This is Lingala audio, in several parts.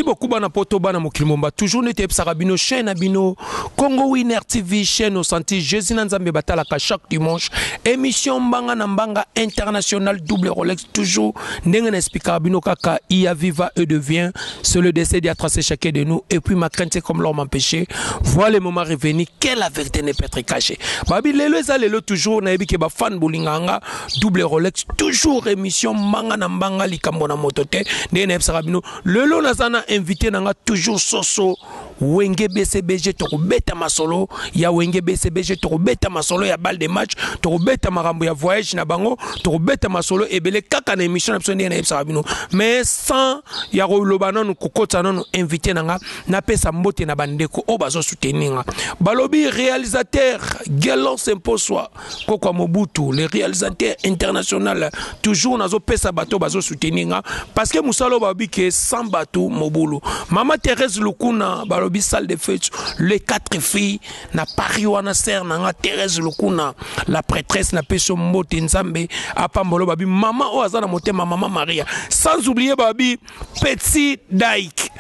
beaucoup bana poto bana mokilomba toujours nete sarabino chaîne abino Congo Winner TV chaîne au senti Jésus Nzambe batalaka chaque dimanche émission mbanga na mbanga international double Rolex toujours ndenge na expliquer bino kaka ia viva et devient c'est le décès d'y tracer chacun de nous et puis ma crainte c'est comme l'homme empêché voilà le moment revenu quelle la vérité ne peut être cachée babi lelo ezalelo toujours na yebi ke ba fan bolinganga double Rolex toujours émission mbanga na mbanga likambo na motote ndenge na sarabino lelo nazana invité nanga toujours soso Wenge BCBG to beta masolo ya Wenge BCBG to beta masolo ya balle de match to beta marambo ya voyage na bango to beta masolo ebele kaka na émission na psonde na ebsa bino mais sans ya rolobana no kokota no invité nanga na pesa mbote na bandeko o bazo soutenir balobi réalisateur Gelon Semposwa Koko Mobutu le réalisateur international toujours nazo pesa bato bazo soutenir parce que musalo babi ke sans bato mobulu Mama Thérèse Lukuna balobi salle de fête les 4 filles na Paris wana ser na Thérèse Lukuna la prêtresse na peso mbote nzambe apambolo babi mama o azana motema mama Maria sans oublier babi petit Daik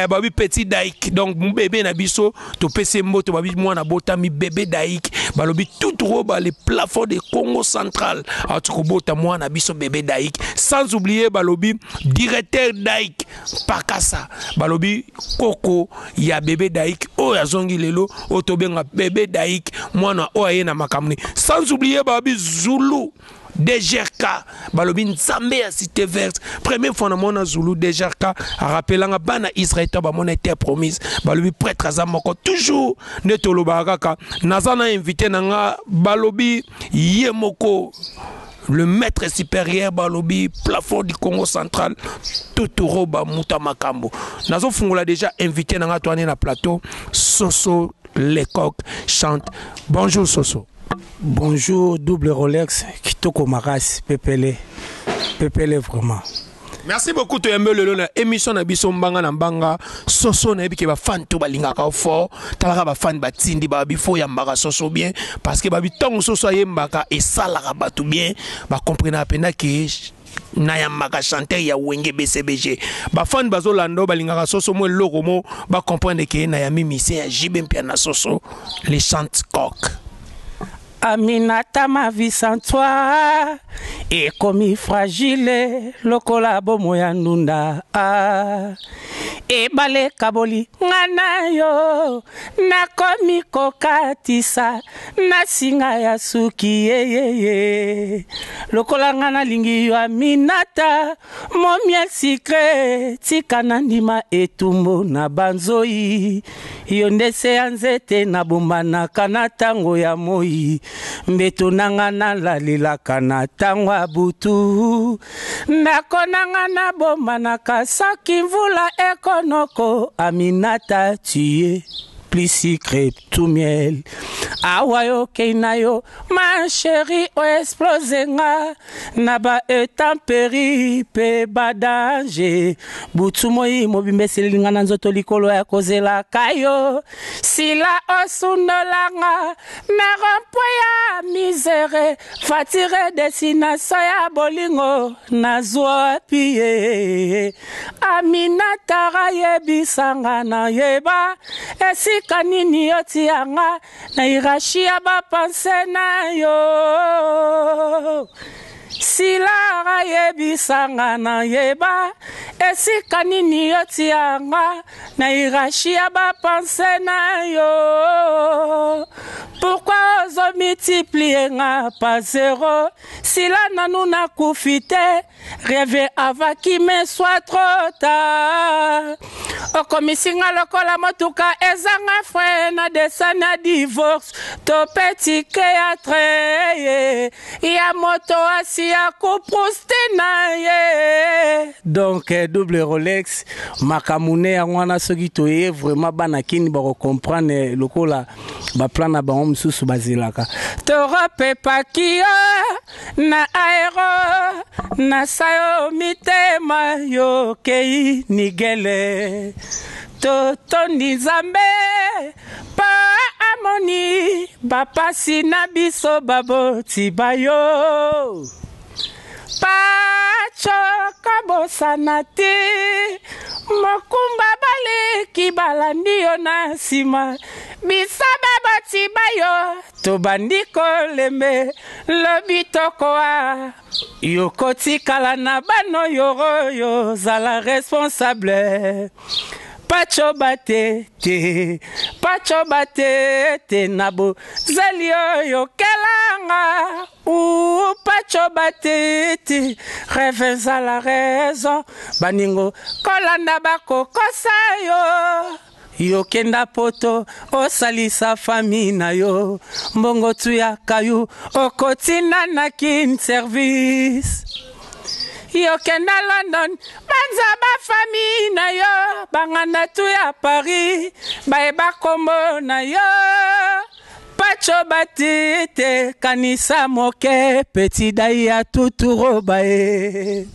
babi petit Daik donc mon bébé na biso to pese mbote babi mwana botami bébé Daik balobi tout roba les plafonds de Congo central atukobota mwana biso bébé Daik sans oublier balobi directeur Daik Pakasa balobi Koko ya bébé Daik o yazongi lelo otobenga bébé Daik mwana o ayena makamni sans oublier babi Zulu DGRK balobi nzambe ya cité verte première fois na mona Zulu DGRK a rappelanga bana Israël ba mona terre promise balobi prêtre azamoko toujours netoloba kaka nazana invité nanga balobi yemoko le maître supérieur balobi plafond du Congo central Totoroba Muta Makambo nazo fungola déjà invité nanga toane na plateau Soso Lecoq chante bonjour Soso. Bonjour double Rolex Kitoko Maras Pepele vraiment. Merci beaucoup to yembe lelo na émission na biso mbanga na mbanga Soso na yebi ke ba fan to balingaka fort talaka ba fan batindi ba bifo ya mbaka Soso bien parce que ba bitongo Soso yembaka et salaka batu bien ba comprendre apena ke na yambaka chanteur ya Wenge BCBG ba fan bazolando balingaka Soso mo loko mo ba comprendre ke na ya mimisi ya jibe mpia na Soso les chante coq. Aminata, ma vie sans toi est comme fragile, lokola bomo ya ndunda. E bale kaboli ngana yo na komi kokatisa na singa ya suki ye lokola ngana lingi yo Aminata mon miel secret tikana ndima etumbo na banzoi yo ndese anzete na bombana kana tango ya moi mbeto nanga na lalila kana tango butu nakona na bombana kasaki mvula ekonoko Aminata tu es plus secret tout miel awayo keinayo ma chérie o explose nga naba etemperi pe badanje butu moi mobimbe selinga na nzoto likolo ya kozela kayo sila osundolanga na rompo ya misère fatire destination ya bolingo na zwa pie Aminata yebisanga na yeba esika nini yoti anga na irashia ba pense na yo sila yebisanga na yeba esika nini yoti anga na irashia ba pense na yo pourquoi ozo multiplier nga par zéro sila nanu na kufite rêver avant qu'il me soit trop tard okomisinga lokola motuka ezanga frère na desana divorce to petit créatrice ya moto asi ya kupustina ye donc double Rolex makamune ya ngwana soki toye vraiment bana kini ba comprendre lokola ba plan na bango msusu bazilaka torope pakio na aero na sayo mitema yo kei nigele totondi nzambe pa amoni bapasi na biso baboti bayo Pacho kabosanati mokumba bale kibalandi yo na nsima bisaba batibayo tobandiko lembe lobi tokoa yokotikala na bano yoro zala responsable Pacho bate te nabo zalio yo kelanga Pacho bate te rêve à la raison baningo kolanda bako kosayo yo kenda poto osalisa famille na yo mbongo tu ya kayu okotina na kin service yo kenda London banza ba famille na yo bangana tu ya Paris baeba kombo na yo Pacho batite kanisa moke petit daïa tout robae.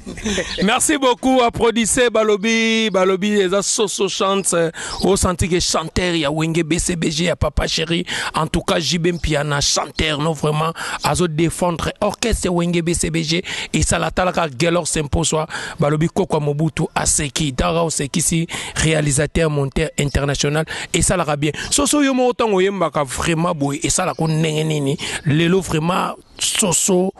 Merci beaucoup. Applaudissez Balobi les assos chante au senti que chanteur ya Wenge BCBG ya Papa Chéri. En tout cas Jibem Piana chanteur non vraiment azo défendre orchestre Wenge BCBG et ça la talaka Gelor s'impose Balobi Kokwa Mobutu Aseki Dara Oseki si réalisateur monteur international et ça la bien. Soso yomo autant oyemba ka vraiment boy et ça la nini lelo vraiment Soso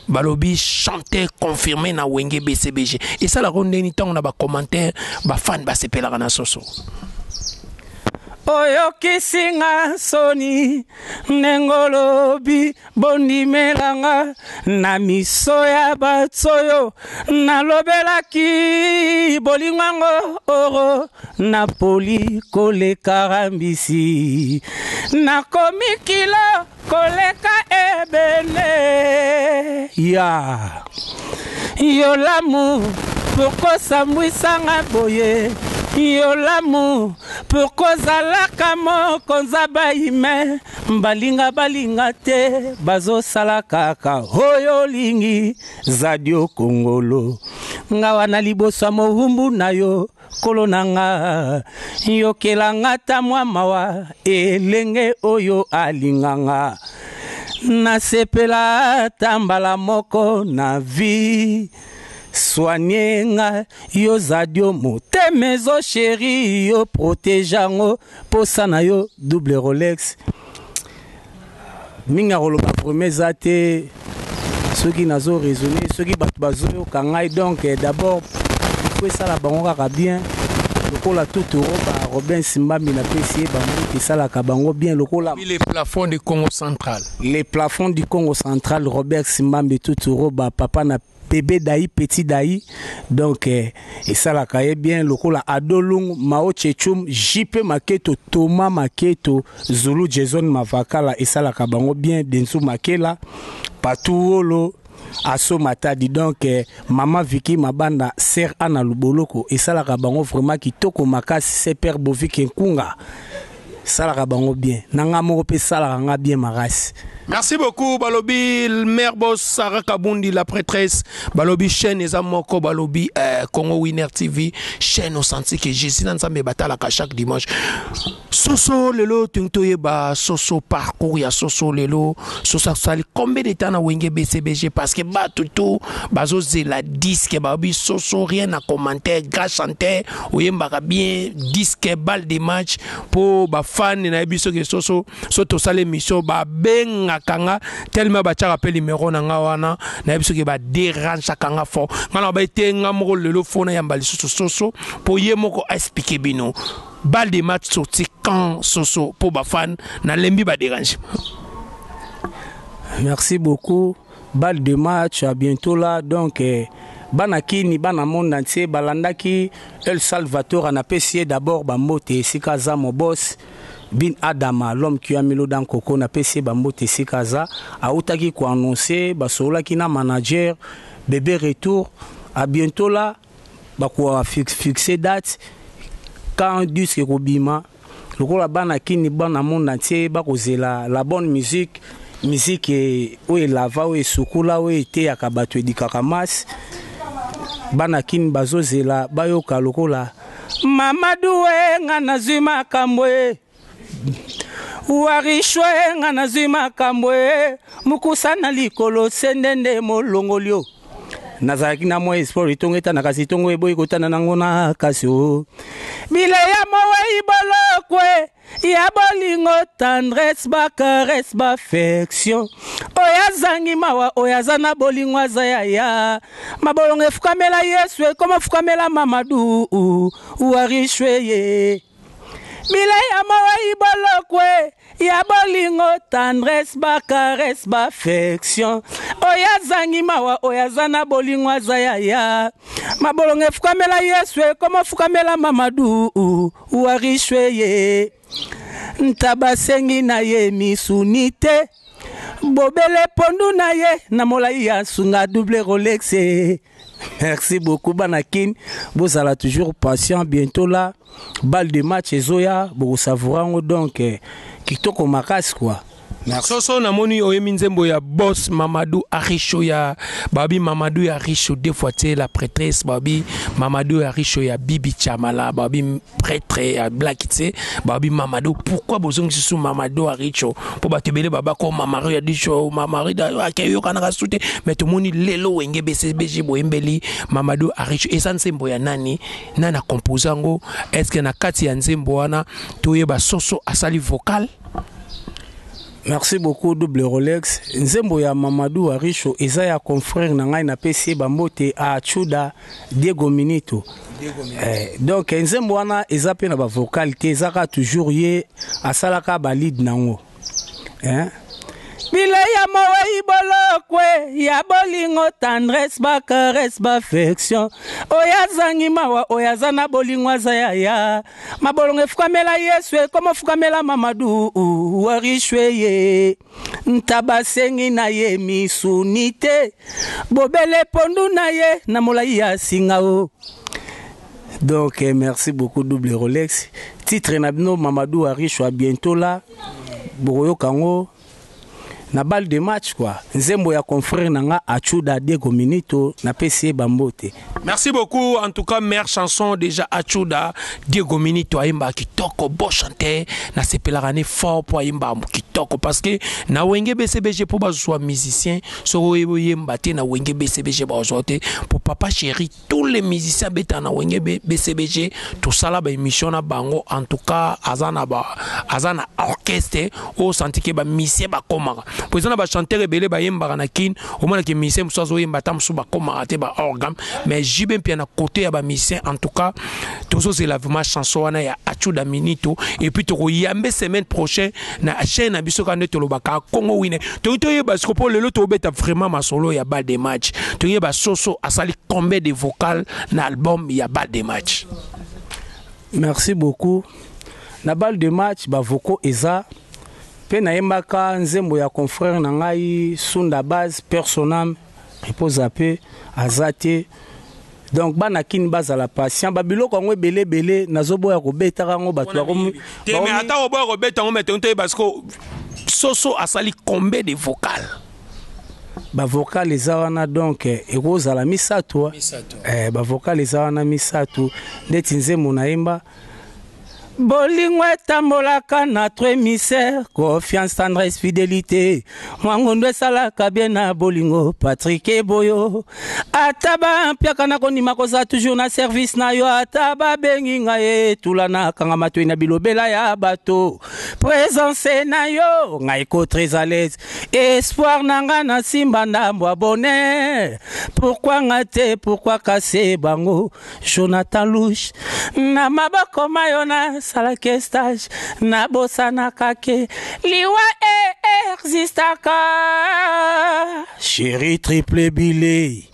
Balobi chanteur confirmé na Wenge BCBG et ça la nini tant on a ba commentaire ba fan ba sepela na Soso Oyo kisinga soni nengolobi bondi melanga na miso ya batsoyo na lobelaki bolingwango oro na poli kole karambisi na komikilo koleka ebene ya yo l'amour pourquoi samwisanga boye yo l'amour pourquoi zalaka moko nzaba ime balinga te bazo sala kaka oyo lingi zadio kongolo ngawa na liboso mohumbu na yo kolo nanga yo kelanga ta mwa mawa elenge oyo alinganga nasepela tambala moko na vie soignenga yo zadio motemezo chéri yo protégeango posana yo double Rolex minga roloba promesa te soki nazo raisonner soki batu bazo kangai donc d'abord il faut ça la bango kaka bien lokola tout roba Robin Simbambi na PCA bango sala ka bango bien lokola les plafonds du Congo central Robert Simbambi tout roba papa na bébé daï petit daï donc et ça la caille bien lokola adolung mao chechum JP maketo Thomas maketo Zulu Jason Mavakala et ça la kabango bien densu makela patuolo aso matadi donc maman Vicky mabanda sœur Anna Luboloko et ça la kabango vraiment kitoko makasi c'est père Bovik Nkunga ça la kabango bien nanga moko pe ça la nga bien marasi. Merci beaucoup Balobi mère boss Sarah Kabundi la prêtresse Balobi chaîne ezamoko Balobi Congo Winner TV chaîne au senti que Jésus nzambe batala ka chaque dimanche Soso lelo tuntoye ba Soso parcours ya Soso lelo Soso sali combien de temps na Wenge BCBG parce que ba tout bazo zela disque Balobi Soso rien à commenter grand chanteur oyemba bien disque balle de match pour ba fan na biso que Soso soto sale mission ba benga kanga tellement ba tchaka pe numéro na nga wana na biso ke ba dérange kanga fo ngana ba tenga moko lelo fona ya mbali Soso pour ye moko expliquer bino balle de match sorti quand Soso pour ba fan na lembi ba dérange. Merci beaucoup. Balle de match à bientôt là donc banakini bana monde entier balandaki El Salvatore en apprécié d'abord ba moté sikaza mon boss Bin Adama, l'homme qui a mis l'eau dans Coco, n'a pas essayé de se casa, a outaki ko annoncé, basola qui na manager, bébé retour, à bientôt là, bah quoi fixer date, quand un disque robima, le gros la bana qui ni bon à monde entier, bah causer la bonne musique et où est lava, où est sukula, où était à kabatwe di kakamas, bana kin bazo zela, bayo kalokola, Mamadou ngana zuma kambwe. Warishwe ngana zima kambwe mukusana likolo sendende molongolio nazalaki na mwa espoir etongo etana kasi etongo eboyi kotana nango na kasi o bile ya mowei bolokwe ya bolingo tendresse bakarese baaffection oyo azangi mawa oyo aza na bolingo aza yaya mabolongo efukamela yesu ekoma fukamela mamadu warishwe ye bile ya mowei bolokwe ya bolingo tendresse bakarese baaffection oyo azangi mawa oyo aza na bolingo aza yaya mabolongo efukamela yesu ekoma fukamela mamadu warishwe ye ntabasengi na ye misuni te bobele pondu na ye na molai ya sunga double Rolex. Merci beaucoup Banakin, vous allez toujours patient, bientôt là balle de match ezoya beaucoup savourant donc kitoko makasi quoi. Soso na moni oyemi nzembo ya boss Mamadou Arisho ya babi Mamadou ya Arisho deux fois la prêtresse babi Mamadou Arisho ya Bibi Chamala babi prêtre ya Black tse babi Mamadou pourquoi bozongi sous Mamadou Arisho pour batebele baba ko Mamadou ya disho Mamadou da akeyo kana kasute mais to moni lelo wenge BCBG boembeli Mamadou Arisho esa nzembo ya nani nana composango est-ce que na kati ya nzembo wana toyeba soso asali vocal. Merci beaucoup double Rolex. Nzembo ya Mamadou Arisho eza ya confrère na ngai na PC bambote a Achuda Diego Minito. Donc nzembo wana eza pe na ba vocalité ezaka toujours ye asalaka ba lead nango. Bile ya mowei bolokwe ya bolingo tendresse bakarese baaffection oyo azangi mawa oyo aza na bolingo aza yaya mabolongo efukamela yesu ekoma fukamela mamadu warishwe ye ntabasengi na ye misuni te bobele pondu na ye na molai ya singa o. Donc merci beaucoup double Rolex. Titre na bino Mamadou Arisho à bientôt là boyo kango na balle de match quoi. Nzembo ya confrère nanga Achuda Diego Minito na PC bambote. Merci beaucoup en tout cas meilleure chanson déjà Achuda Diego Minito aimba kitoko beau chanter na sepelarané fort pour aimba kitoko parce que na wenge BCBG pour bazwa musicien so yemba te na wenge BCBG bazwa te pour papa chéri tous les musiciens beta na wenge BCBG tout ça là ba émission na bango en tout cas azana orchestre au senti que ba musicien ba komara pour ça ba chanteur belé ba yemba na kin au moins que musicien so yemba tam so ba komara te ba orgam mais jibe pia na côté ya ba musicien en tout cas tout c'est la vraiment chanson wana ya Achuda Minito et puis to yambe semaine prochaine na chaîne na biso kande to lobaka Congo wine to yeba parce que pour le to beta vraiment ma solo ya balle de match to yeba soso asali combien de vocal na album ya balle de match. Merci beaucoup. Na balle de match ba voko eza pe na yembaka nzembo ya confrère na ngai Sunda base personnel repose pe azate. Donc Banakin base à la patient babiloko ngo belé nazoboya ko betaka ngo bato ba ko mais ata oboya ko beta ngo metonto parce que soso asali combien de vocal ba vocal ezawana donc eroza la misato ba vocal ezawana misato ndeti nzembo na yemba bolingo etambolaka notre émissaire confiance tendresse fidélité mwangondo esalaka bien na bolingo Patrick Eboyo ataba mpiaka na kondima koza toujours na service na yo ataba bengi ngai tulana kanga matoi na bilobela ya bato présence na yo ngai ko très à l'aise espoir nanga na simba ndambo abonné pourquoi ngate pourquoi casser bango Jonathan Louche na mabako mayona salake stage na bosana kake liwa existaka chéri triple bilé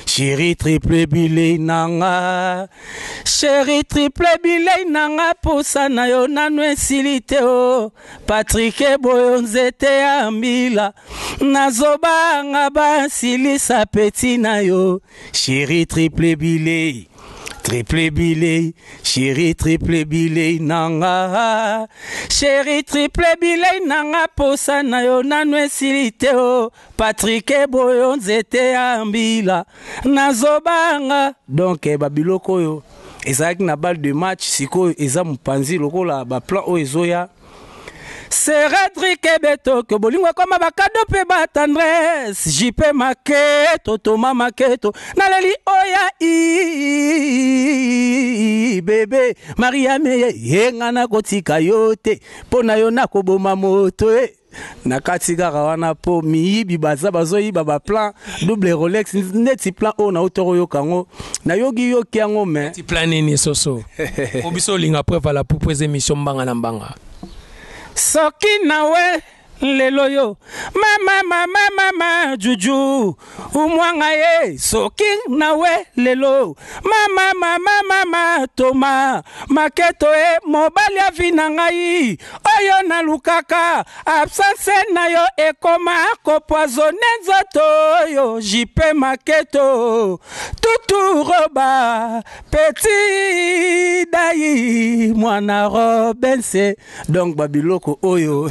chéri triple bilé nanga chéri triple bilé nanga posana yo nanu esilite o Patrick Eboyo nzete ya mbila nazobanga basilisa peti na yo chéri triple bilé chéri triple bilé nanga chéri triple bilé nanga posa na yo nanu esilite o Patrick Eboyo nzete ya mbila nazobanga donc babiloko yo ezalaki na balle de match sikoyo eza mopanzi lokola ba plan o ezoya Cédric Beto que bolingo koma bakado pe ba tendresse JP Maketo Thomas Maketo naleli oya i bébé Maria me yenga na kotika yote pona yo na koboma moto nakati kaka wana po miyibi baza bazoyiba ba plan double Rolex neti plan o na otoro yo kango na yogi yo kiango me ti plan nini soso obiso linga preuve la pour émission mbanga na mbanga soki nawe lelo yo mama juju umwanga ye soki nawe lelo mama Toma Maketo mobali avina ngai oyo na lukaka absence na yo ekoma kopoisonne nzoto yo JP Maketo tutu roba petit dai mwana Robinse donc babiloko oyo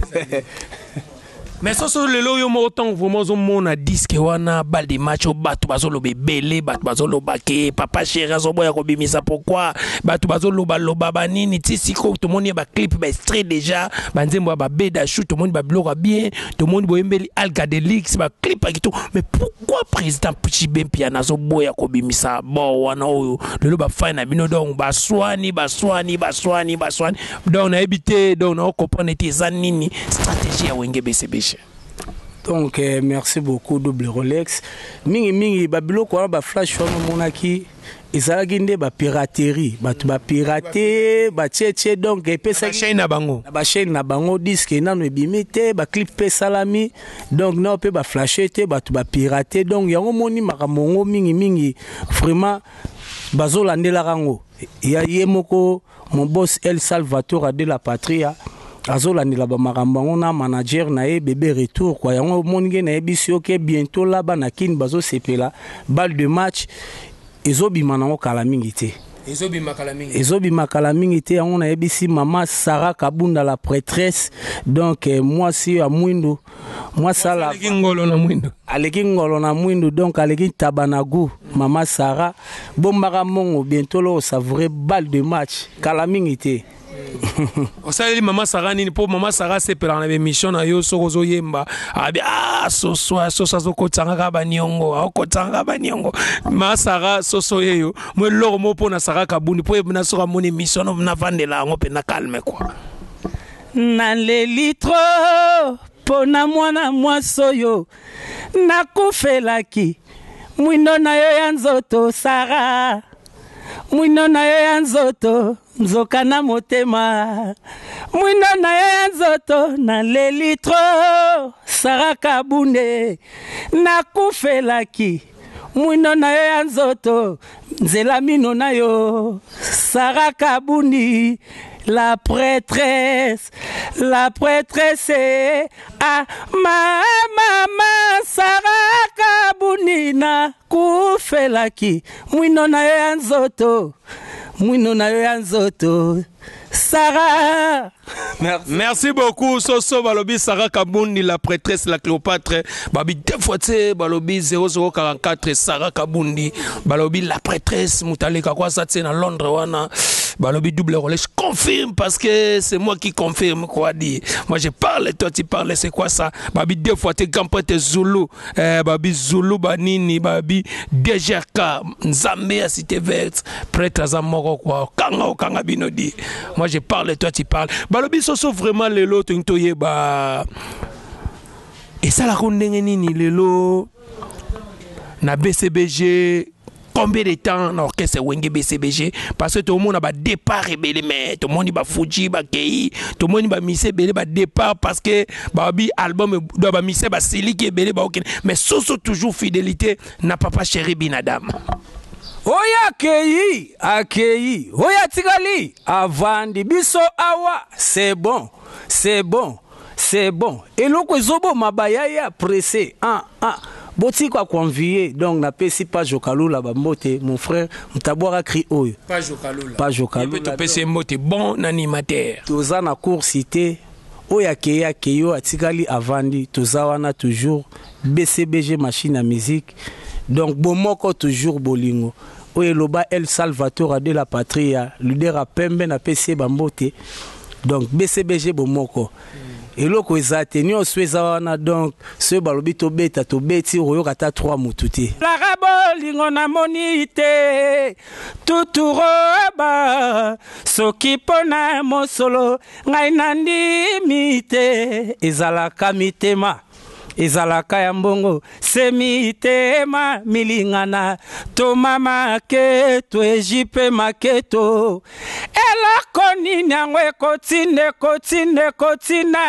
mais soso lelo yo mo temps vraiment zo mona disque wana bal de match au batu bazolo bebele batu bazolo bake papa chéri zo boya ko bimisa pourquoi batu bazolo loba banini tisiko tout monde ba clip ba extrait déjà banzembo ba beda shoot tout monde ba bloga bien tout monde boyembeli algadelix ba clip akito mais pourquoi président Pichibem piana zo boya ko bimisa bon wana oyo lelo ba fine bino donc ba swani donc na habité donc na comprendre tezanini stratégie ya wenge BCBG. Donc merci beaucoup double Rolex mingi babilo ko ba flash phone monaki ezalaki nde ba piraterie batu ba pirater ba tchetche donc pesa chaîne na bango disque nanu ebimite ba clip pe salami donc na pe ba flasher te batu ba pirater donc yango moni makamongo mingi vraiment bazolandela rango ya yemoko mon boss El Salvatore de la Patria azolandela ba makambo na manager na ye bébé retour quoi yango moninge na ebisi oke bientôt là bana kin bazo sepela balle de match ezobima nango kala mingi te ezobima kala mingi te yango na ebisi mama Sarah Kabunda la prêtresse donc moi si à Mwindo moi ça la aleki ngolo na Mwindo donc aleki tabanagu mama Sarah bombaka mongo bientôt là savourer balle de match kala mingi te osali mama Sarah nini po mama Sarah sepela na émission na yo sokozo yemba abi soso zo kotanga ba niongo mama Sarah soso yeyo mo loro mo po na Sarah Kabundi po na soka mon émission na vandela ngo pe na calme quoi na le litro pona mwana mwasoyo nakufelaki mwindo na yo ya nzoto Sarah mwindo na yo ya nzoto nzoka na motema mwindo na yo ya nzoto na le litro Sarah Kabunde nakufelaki mwindo na yo ya nzoto nzela mino na yo Sarah Kabundi la prêtresse ah mama Sarah Kabundi na kufelaki mwindo na yo ya nzoto Sarah. Merci beaucoup Soso balobi Sarah Kabundi la prêtresse la Cléopâtre babi deux fois tse balobi 0044 Sarah Kabundi balobi la prêtresse mutaleka kwa sa tse na Londres wana balobi double Rolex confirme parce que c'est moi qui confirme quoi dire moi je parle toi tu parles c'est quoi ça babi deux fois tse grand prêtre Zulu babi Zulu banini babi DGRK Nzambe à Cité Verte prêtre za moko quoi kanga binodi moi je parle toi tu parles balobi soso vraiment lelo tintoye ba et ça la kondenge nini lelo na BCBG combien de temps dans l'orchestre Wenge BCBG parce que tout le monde a ba départ rebelle mais tout le monde ba Fuji ba Kei tout le monde ba missé belé ba départ parce que ba bi album doit ba missé ba Sili qui belé ba aucun mais soso toujours fidélité n'a papa chéri binadam oya akei oya tigali avandi biso awa c'est bon et loko zobo mabaya ya pressé boti kwa convier donc na pesi pas Jokalula ba mbote mon frère mtabwara cri oyo pas Jokalula to pesi mbote bon animateur toza na cour cité oya keyo atikali avandi toza wana toujours BCBG machine à musique donc bomoko toujours bolingo oye loba El Salvatore de la Patria leader a pembe na PC bambote donc BCBG bomoko eloko eza te nyonso eza wana donc soki balobi tobeta tobeti oyoka ata 3 mutu te lara bolingo namoni te tuturoba soki mpona mosolo ngai nandimi te ezalaka mitema ezalaka ya mbongo se mitema milingana toma maketo ejipe maketo eloko nini yango ekotinda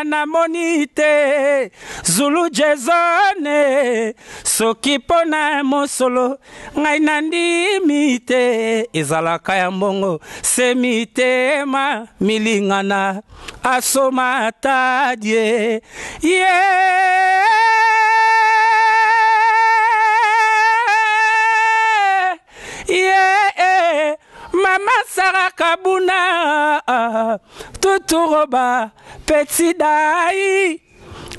namoni te zulu jezone soki mpona mosolo ngai nandimi te ezalaka ya mbongo se mitema milingana asoma tadie Mama Sarah Kabuna Tuturoba Petit Dai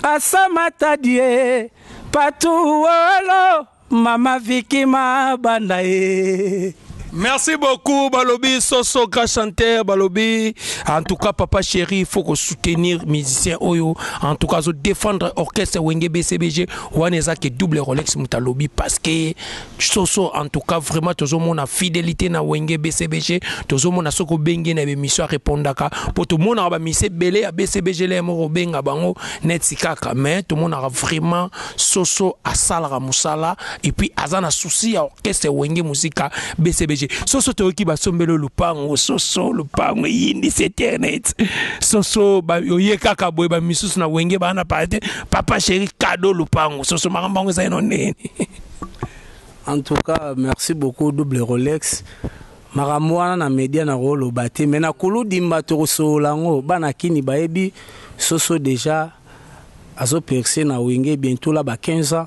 Asamata Die Patuolo Mama Vicky Mabandae. Merci beaucoup, Balobi, Soso, grand chanteur, Balobi. En tout cas, papa chéri, il faut soutenir musicien Oyo. En tout cas, défendre orchestre Wenge BCBG. Waneza qui double Rolex Moutalobi parce que Soso, en tout cas, vraiment, tout le monde a fidélité na Wenge BCBG. Tout le monde a soko bengi na émission à répondre. Pour tout le monde a mis ses belé à BCBG les moro benga bango net sikaka. Mais tout le monde a vraiment Soso à Salara Moussala et puis Azana souci à orchestre Wenge Musica BCBG. Soso toki basombelo lupango soso lupango yindi internet soso ba yoyeka kabwe ba misusu na wenge bana pate papa chéri cadeau lupango soso makambango za noni. En tout cas merci beaucoup double Rolex maramwana na media na rolo bate mena kulu dimba to so lango bana kini baebi soso déjà azo percer na wenge bientôt là ba 15 ans.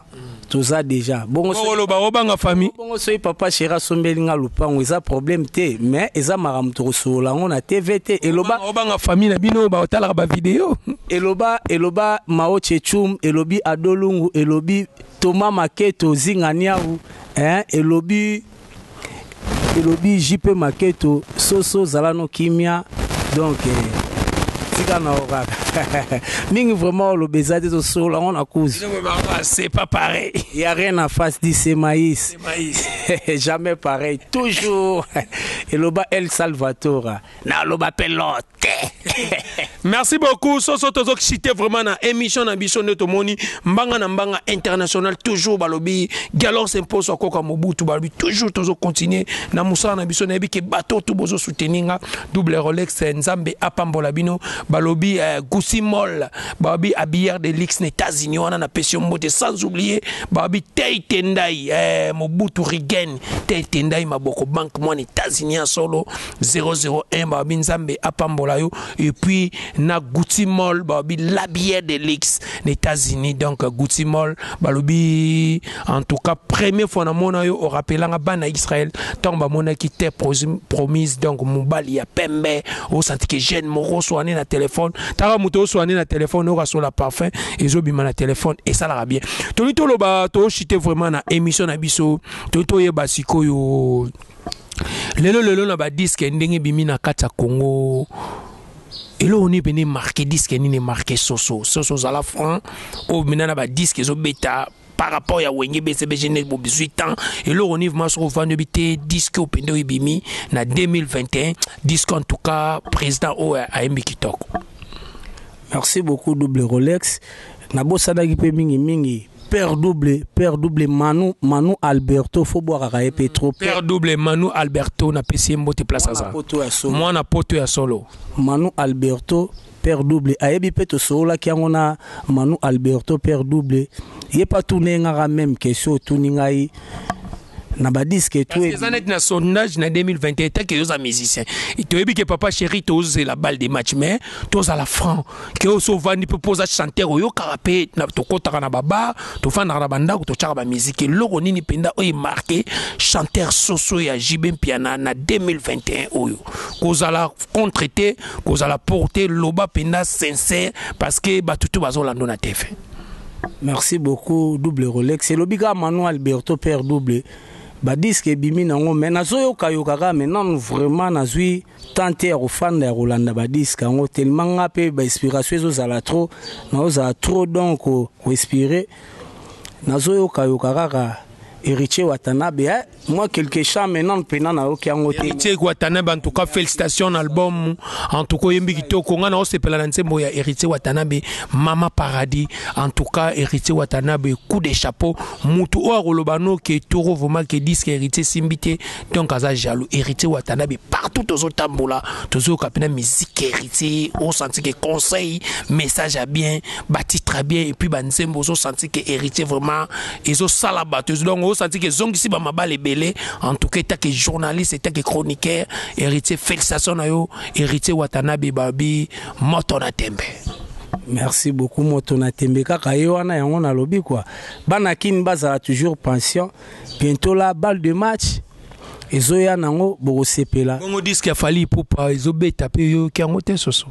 Tout ça déjà. Bon, famille. Bon, soy papa chéra sombelinga lupango eza problème te, mais eza maram troso la on a TVT eloba obanga famille na bino ba otala ba vidéo. Eloba Mao Chechum, elobi Adolungu, elobi Thomas Maketo Zinganyau, elobi JP Maketo, Soso Zalano Kimia, donc Mingi vraiment le bezade de sol on a cause. C'est pas pareil. Il y a rien à face dit c'est maïs. Jamais pareil, toujours. Et le bas El Salvatore. Na le bas pelote. Merci beaucoup. Soso tozo cité vraiment na émission na biso de tomoni mbanga na mbanga international toujours balobi galon s'impose akoka Mobutu balobi toujours tozo continuer na musala na biso na bi ke bateau tout bozo soutenir double Rolex Nzambe apambola bino balobi Gousimol balobi habillard de l'X États-Unis on a passion mode sans oublier balobi Tei Tendai Mobutu Rigen Tei Tendai maboko banque moi États-Unis solo 001 balobi Nzambe apambola yo et puis na Goutimol balobi l'habillard de l'X États-Unis donc Goutimol balobi en tout cas première fois na mona yo au rappelanga bana Israël tant ba mona qui t'est promise donc mobali ya pembe au senti que jeune moro soigné na téléphone tara muto soigné na téléphone au sur la parfum et zo bima na téléphone et ça la bien tolito loba to chité vraiment na émission na biso to ye basiko yo lelo na ba disque ndenge bimi na kata Congo. Et là, on est venu marquer disque, on est marqué Soso à la fin. Au maintenant, on a disque, ils ont bêta par rapport à Wenge BCBG pour 18 ans. Et là, on est vraiment sur le disque au Pendo Ibimi, en 2021. Disque en tout cas, président AMB Kitok. Merci beaucoup, double Rolex. Nabo Sadagipe Mingi. Père double Manu Alberto faut boire à raéper trop. Père double Manu Alberto na PC mbote place à ça. Moi na poto ya solo. Manu Alberto Père double ayebi peto solo qui on a Manu Alberto Père double. Il est pas tourné ngara même question tuningai. Na ba disque tout les années na sondage na 2021 tant que yo za musicien et tu que papa chéri c'est la balle des matchs mais tous à la franc que au sauvani peut poser chanteur yo karapé na to kota na baba to fana na banda to chaka ba musique loko nini penda o marqué chanteur Soso ya Jibem Piana na 2021 oyo kozala contreté kozala porter loba penda sincère parce que ba tutu bazolando na TV. Merci beaucoup double Rolex et l'obiga Manu Alberto Père double. badiske ebimi nango me nazoyoka maintenant vraiment nazwi tante ya kofanda ya kolanda badiske yango tellement nga mpe bainspiration ezozala trop naozala trop donc koinspire nazoyoka kaka Héritier Watanabe, moi quelque chose maintenant pena na oki yango te. Héritier Watanabe en tout cas félicitations album en tout cas yembi kitoko nga na osepela na nsembo ya Héritier Watanabe Mama Paradis en tout cas Héritier Watanabe coup de chapeau mutu o rolobano ke toro vraiment ke disque Héritier Simbité donc aza jaloux Héritier Watanabe partout tozo tambola tozo kapena musique Héritier on senti que conseil message à bien bâti très bien et puis ba nsembo zo senti que Héritier vraiment ils ont sala batteuse donc on senti que zongi ba mabale belé en tout cas que journaliste et que chroniqueur Héritier félicitations na yo Héritier Watanabe babi motona tembe. Merci beaucoup motona tembe kaka yo wana yango na lobi quoi bana kin bazala toujours pension bientôt la balle de match ezoya nango boko sepela bongo disque fali popa ezobeta pe yo kango te soso.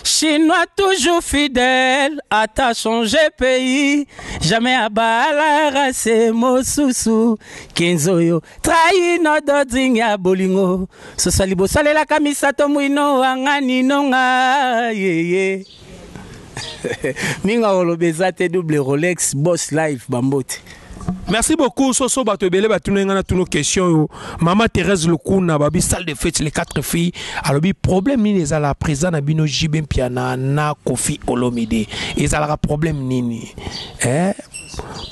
Chinois toujours fidèle, à ta changé pays, jamais à balara c'est mosusu, Kenzoyo, trahi no doding ya bolingo, so salibo sale la kamisa tomuino angani nonga, ye. Minga olobezate double Rolex, boss life bambote. Merci beaucoup Soso Batobele batuna ngana tuno question yo Maman Thérèse Lukuna babi salle de fête les 4 filles alors bi problème ni les ala présent na bino Jibin Piana na Kofi Olomide ezala problème nini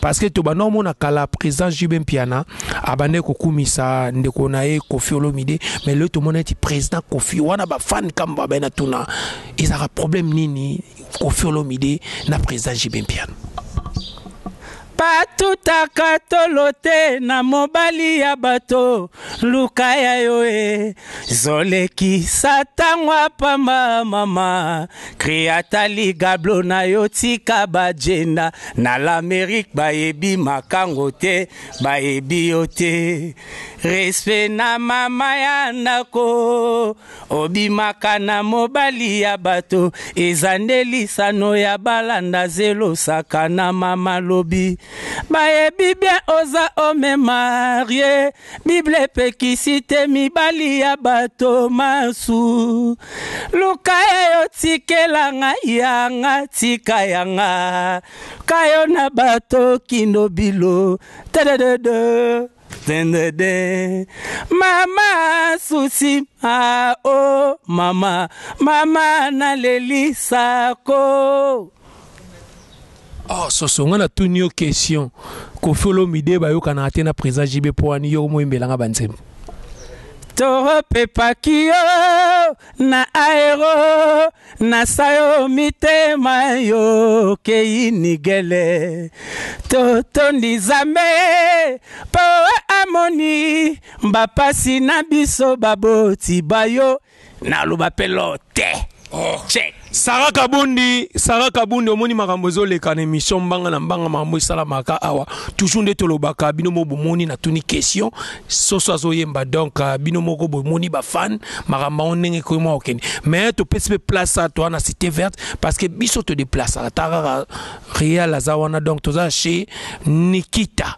parce que to bano mona kala présent Jibin Piana abande kokumisa ndeko na ye Kofi Olomide mais le tout monde est président Kofi wana ba fan kamba ba na tuna ezala problème nini Kofi Olomide na président Jibin Piana. Patuta katolote na mobali ya bato luka ya yoe zoleki satangwa pamba mama kriata ligablo na yo tika bajenda na l'Amérique bayebi makango te bayebi yo te respect na mama ya ndako obimaka na mobali ya bato ezandeli sano ya balanda zelo saka na mama lobi bayebi bien oza ome marié Bible pekisite mibali ya bato masu luka yo tikelanga yanga tika yanga kayo na bato kinobilo tedede Dende mama susi oh mama na lelisa ko. Oh Soso ngana tunio question Kofi Olomide ba yo kana atena président JB po ani yo mo imbelanga banzembo to pepa kiyo na aero na sayo mitema yo ke inigele to ndizame po amoni mbapasi na biso baboti bayo na luba pelote. Oh. Check. Sarah Kabundi omoni makambo ezoleka na émission mbanga na mbanga makambo esalamaka awa toujours nde tolobaka bino mo bomoni na tuni question soso azoyemba donc bino moko bomoni ba fan makambo onenge ko mo okende mais to pese place à toi na cité verte parce que biso te déplace à tara Real Azawana donc toza chez Nikita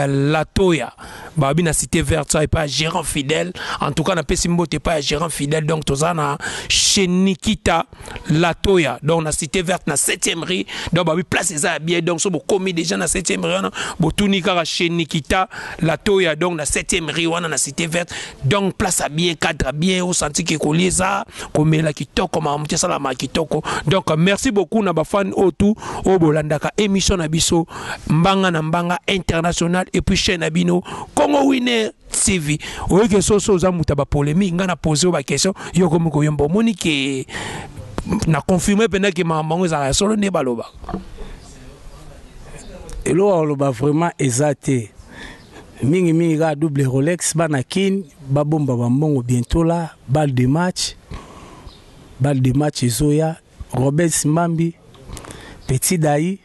Latoya babi na cité verte ça et pas gérant fidèle en tout cas na pese mbote pas gérant fidèle donc toza na chez Nikita Latoya donc na cité verte na 7e rue donc babi place ça bien donc so bo commis déjà na 7e rue bo tuni kara chez Nikita Latoya donc na 7e rue wana na cité verte donc place à bien cadre bien au senti que koliza komela kitoko ma mutya sala ma kitoko donc merci beaucoup na ba fan otu o bolandaka émission na biso mbanga na mbanga international et puis chaîne abino Congo Winner TV oye que soso za muta ba polémique ngana poser ba question yo comme ko yombo monique na confirmer pendant que maman za solo ne baloba elo aloba vraiment exacté mingi ga double Rolex banakin babomba bambongo bientôt là balle de match ezoya Robert Simambi Petit Daï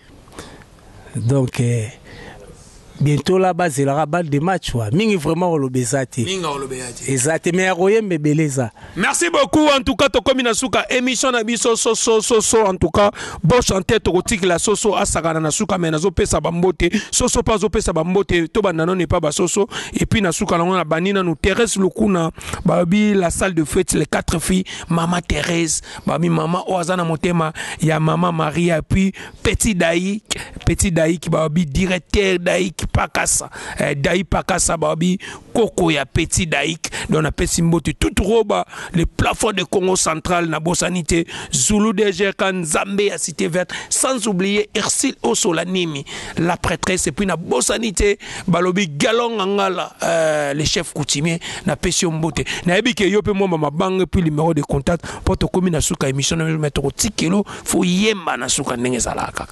donc bientôt là bazelaka balle de match wa mingi vraiment olobezati ezate mais aroye mbebeleza. Merci beaucoup en tout cas tokomi na suka émission na biso so en tout cas bon chanter tokotik la soso asakana na suka mais nazo pesa bambote soso pas zo pesa bambote to bandano ne pas ba soso et puis na suka na banina nous Thérèse Lukuna babi la salle de fête les 4 filles maman Thérèse babi maman Oazana motema ya maman Maria et puis petit Daïk babi directeur Daïk Pakasa Daïk Pakasa babi Koko ya petit Daïk dans la pesimbote toute roba le plafond de Congo central na bosanité Zulu DG kan Zambé à Cité Verte sans oublier Ersil Osolanimi la prêtresse et puis na bosanité balobi Galon Angala le chef coutumier na pesimbote na ebike yope mo mama bang puis numéro de contact pour to komi na suka émission na mettre tikelo fo yemba na suka ndenge zalaka.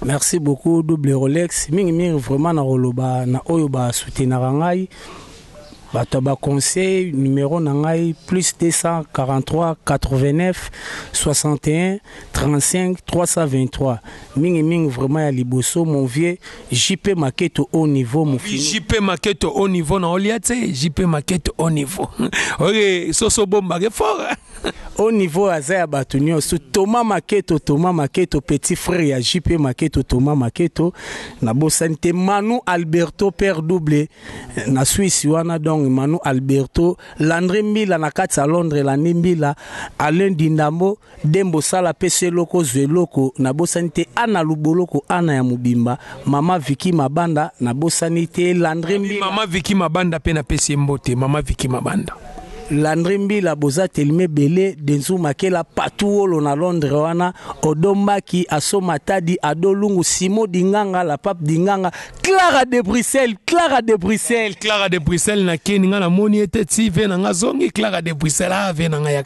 Merci beaucoup double Rolex mingi vraiment na roloba na oyo ba soutenir ngai bato ba conseil numéro na ngai plus 243 89 61 35 323 mingi vraiment ya liboso mon vieux JP Maquette au niveau mon fils JP Maquette au niveau na oliate JP Maquette au niveau OK soso bomba ke fort au niveau azaya batunio su Thomas Maquette petit frère ya JP Maquette Thomas Maquette na bosante Manu Alberto père double na Suisse wana donc Manu Alberto Landry Mbila na kati à Londres la Mbila Alain Dindambo Dembo Sala PC loko Zweloko na bosante Ana Luboloko Ana ya Mubimba Mama Vicky Mabanda na bosanité Landry Mbila Mama Vicky Mabanda pe na PC Mbote Mama Vicky Mabanda Landry Mbila boza telme belé denzu makela patuolo na Londres wana odombaki asomatadi adolungu Simo Dinganga la pape Dinganga Clara de Bruxelles na keninga na moni ete tive na ngazongi Clara de Bruxelles ave na ya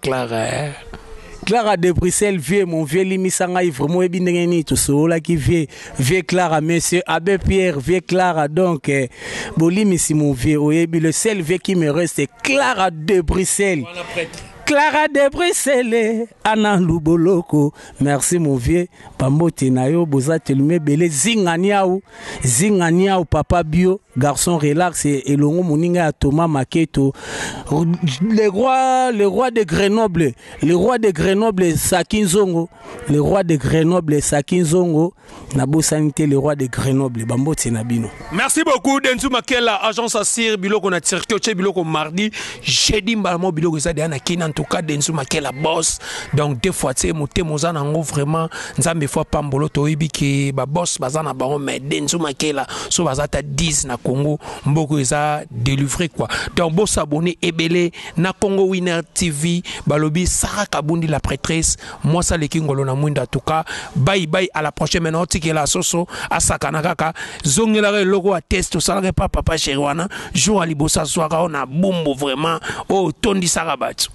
Clara de Bruxelles vie mon vieux limisanga vraiment ebindengeni to sola ki vie Clara monsieur Abbé Pierre vie Clara donc bolimisi mon vieux oyebi le seul vie qui me reste c'est Clara de Bruxelles. Clara de Bruxelles, Anna Luboloko, merci mon vieux, Pambote Nayo, Boza Telume Bele, Zinganiao, Papa Bio, garçon relax et Longo Moninga Thomas Maketo, le roi de Grenoble, Sakinzongo, Nabo Sanité, le roi de Grenoble, Pambote Nabino. Merci beaucoup, Denzu Makela, agence Assir, Biloko na Tirkioche, Biloko mardi, jeudi, Mbalamo, Biloko Zadiana Kinan. En tout cas Denzu Makela boss donc des fois tu moté mozana ngo vraiment nzambe fois pambolo to ibiki ba boss bazana ba mais Denzu Makela so bazata 10 na Congo mboko eza délivré quoi donc bo s'abonner ebele na Congo Winner TV balobi Sarah Kabundi la prêtresse moi ça le kingolo na mwinda en tout cas bye à la prochaine maintenant tikela soso asakana kaka zongela logo a test ça la papa chéri wana jour ali bossa soira on a bombo vraiment oh tondi sarabatu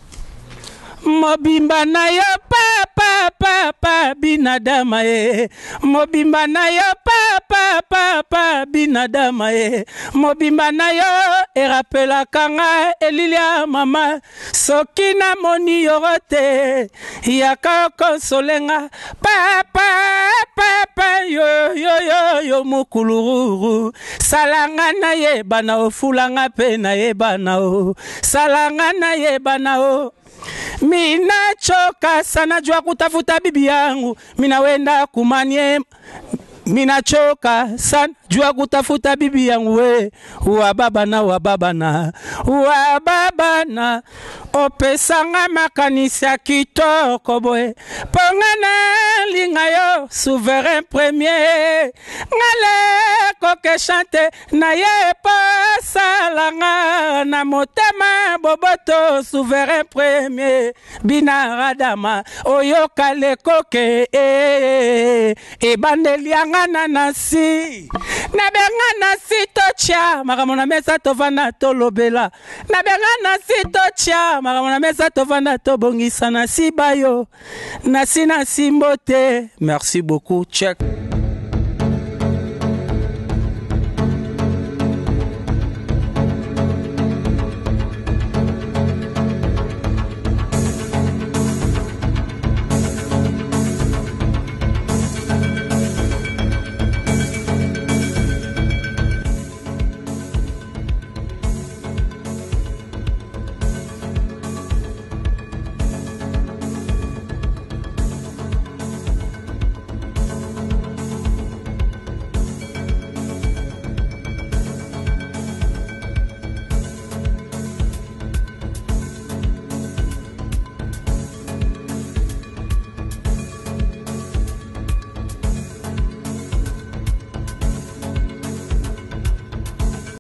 Mobimba na yo papa binadama e mobimba na yo papa binadama e mobimba na yo erapela kanga elilia mama soki na moni yorote yaka konsolenga papa yo mukuluru salanga na ye bana ofulanga pe na ye bana o salanga na ye bana o mina choka sana jua kutafuta bibi yangu mina wenda kumanie mina choka sana jua kutafuta bibi yangu we wababana opesanga makanisa kitoko boy pongana linga yo souverain premier ngale koke chante na ye pasalanga na motema boboto souverain premier binaradama oyokale koke ebandelianga na nasi na benga nasi tocha makamona mesa tovana tolobela na benga nasi tocha makamona mesa tovana tobongisa nasi bayo nasi mbote merci beaucoup check